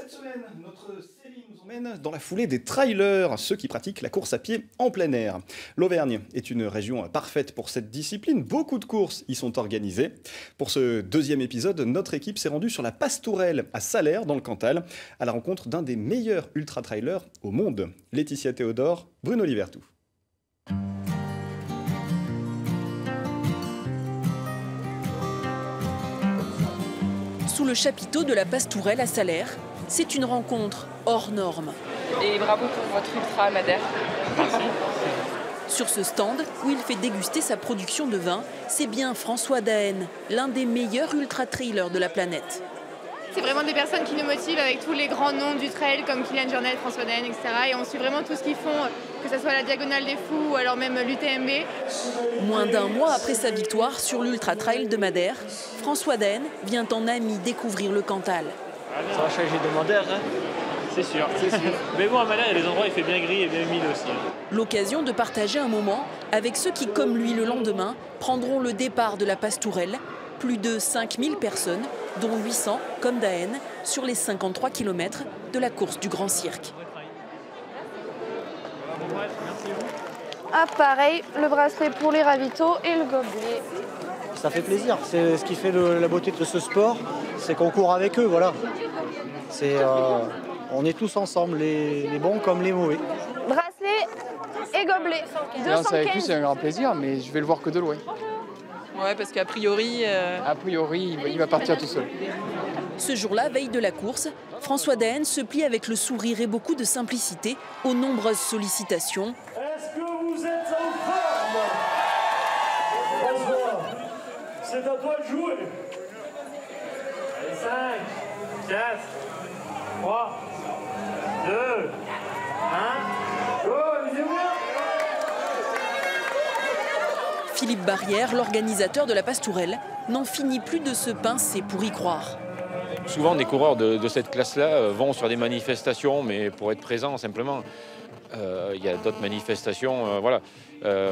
Cette semaine, notre série nous emmène dans la foulée des trailers, ceux qui pratiquent la course à pied en plein air. L'Auvergne est une région parfaite pour cette discipline. Beaucoup de courses y sont organisées. Pour ce deuxième épisode, notre équipe s'est rendue sur la Pastourelle à Salers, dans le Cantal, à la rencontre d'un des meilleurs ultra-trailers au monde. Laetitia Théodore, Bruno Libertou. Sous le chapiteau de la Pastourelle à Salers, c'est une rencontre hors norme. Et bravo pour votre ultra Madère. Merci. Sur ce stand, où il fait déguster sa production de vin, c'est bien François Daen, l'un des meilleurs ultra-trailers de la planète. C'est vraiment des personnes qui nous motivent avec tous les grands noms du trail comme Kylian Jornet, François Daen, etc. Et on suit vraiment tout ce qu'ils font, que ce soit la Diagonale des Fous ou alors même l'UTMB. Moins d'un mois après sa victoire sur l'ultra-trail de Madère, François Daen vient en ami découvrir le Cantal. Ça va changer de Madère, hein. C'est sûr. Mais bon, à Madère, il y a des endroits où il fait bien gris et bien humide aussi. L'occasion de partager un moment avec ceux qui, comme lui le lendemain, prendront le départ de la Pastourelle. Plus de 5000 personnes, dont 800, comme Daen, sur les 53 km de la course du Grand Cirque. Ah, pareil, le bracelet pour les ravitaux et le gobelet. Ça fait plaisir, c'est ce qui fait la beauté de ce sport, c'est qu'on court avec eux, voilà. On est tous ensemble, les bons comme les mauvais. Bracelet et gobelet. C'est avec lui, c'est un grand plaisir, mais je vais le voir que de loin. Ouais, parce qu'a priori... A priori, il va partir tout seul. Ce jour-là, veille de la course, François Daen se plie avec le sourire et beaucoup de simplicité aux nombreuses sollicitations. Est-ce que vous êtes en forme? François, c'est à toi de jouer. Allez, 5, 4, 3, 2, 1, go, amusez-vous. Philippe Barrière, l'organisateur de la Pastourelle, n'en finit plus de se pincer pour y croire. Souvent, des coureurs de cette classe-là vont sur des manifestations, mais pour être présents simplement. Il y a d'autres manifestations, voilà.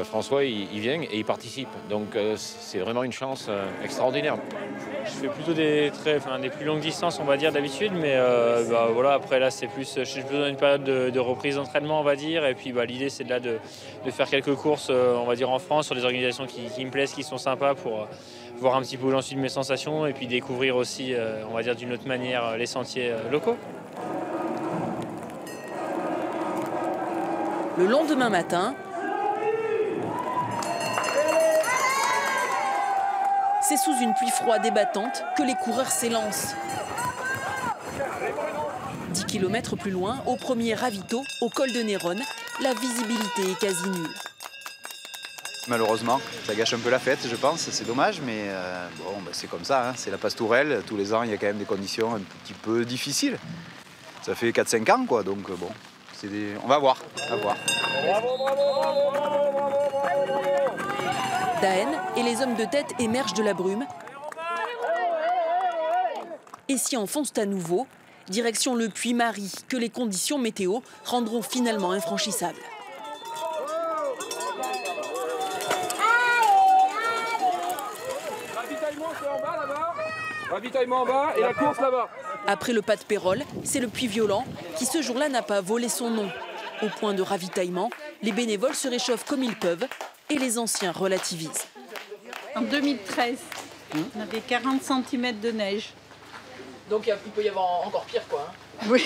François, il vient et il participe. Donc, c'est vraiment une chance extraordinaire. Je fais plutôt des plus longues distances, on va dire, d'habitude. Mais voilà, après, là, c'est plus... J'ai besoin d'une période de reprise d'entraînement, on va dire. Et puis, l'idée, c'est de faire quelques courses, on va dire, en France, sur des organisations qui me plaisent, qui sont sympas pour voir un petit peu où j'en suis de mes sensations. Et puis, découvrir aussi, on va dire, d'une autre manière, les sentiers locaux. Le lendemain matin, c'est sous une pluie froide et battante que les coureurs s'élancent. 10 km plus loin, au premier ravito, au col de Néronne, la visibilité est quasi nulle. Malheureusement, ça gâche un peu la fête, je pense, c'est dommage, mais c'est comme ça, hein. C'est la Pastourelle, tous les ans il y a quand même des conditions un petit peu difficiles. Ça fait 4-5 ans, quoi, donc bon. On va voir. Daen et les hommes de tête émergent de la brume et s'y enfoncent à nouveau, direction le Puy-Marie, que les conditions météo rendront finalement infranchissable. Ravitaillement en bas et la course là-bas. Après le pas de Pérol, c'est le Puy-Violent qui ce jour-là n'a pas volé son nom. Au point de ravitaillement, les bénévoles se réchauffent comme ils peuvent et les anciens relativisent. En 2013, on avait 40 cm de neige. Donc il peut y avoir encore pire, quoi. Hein. Oui.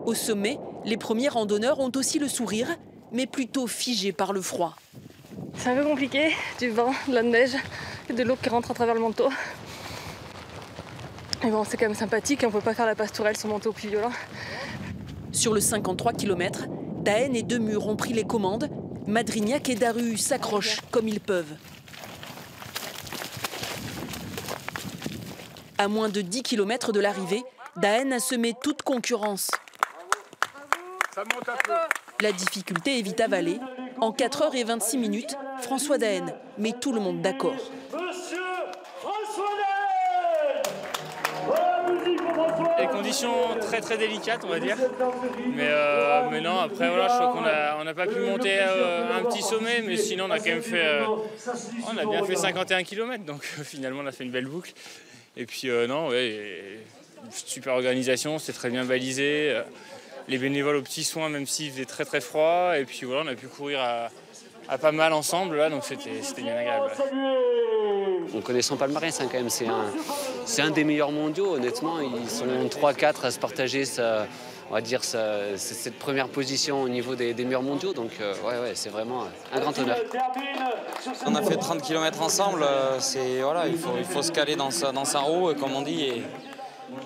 Au sommet, les premiers randonneurs ont aussi le sourire, mais plutôt figés par le froid. C'est un peu compliqué, du vent, de la neige et de l'eau qui rentre à travers le manteau. Mais bon, c'est quand même sympathique, on ne peut pas faire la Pastourelle sans manteau plus violent. Sur le 53 km, Daen et Demure ont pris les commandes. Madrignac et Daru s'accrochent comme ils peuvent. À moins de 10 km de l'arrivée, Daen a semé toute concurrence. La difficulté est vite avalée. En 4h26, François Daen met tout le monde d'accord. Les conditions très délicates, on va dire. Mais non, après voilà, je crois qu'on n'a pas pu monter un petit sommet, mais sinon on a quand même fait, on a bien fait 51 km, donc finalement on a fait une belle boucle. Et puis non, ouais, super organisation, c'était très bien balisé. Les bénévoles aux petits soins, même s'il faisait très très froid. Et puis voilà, on a pu courir à pas mal ensemble, là, donc c'était bien agréable. On connaît son palmarès quand même, c'est un des meilleurs mondiaux, honnêtement. Ils sont 3-4 à se partager on va dire cette première position au niveau des meilleurs mondiaux, donc ouais, c'est vraiment un grand honneur. On a fait 30 km ensemble, voilà, il faut se caler dans sa roue, comme on dit,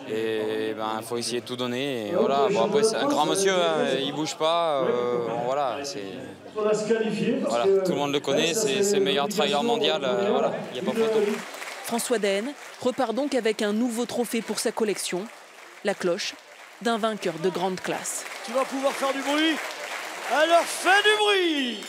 et il faut essayer de tout donner. Et voilà. Bon, après, c'est un grand monsieur, hein, il ne bouge pas, voilà, tout le monde le connaît, c'est le meilleur trailer mondial, voilà, il n'y a pas photo. François Daen repart donc avec un nouveau trophée pour sa collection, la cloche d'un vainqueur de grande classe. Tu vas pouvoir faire du bruit, alors fais du bruit!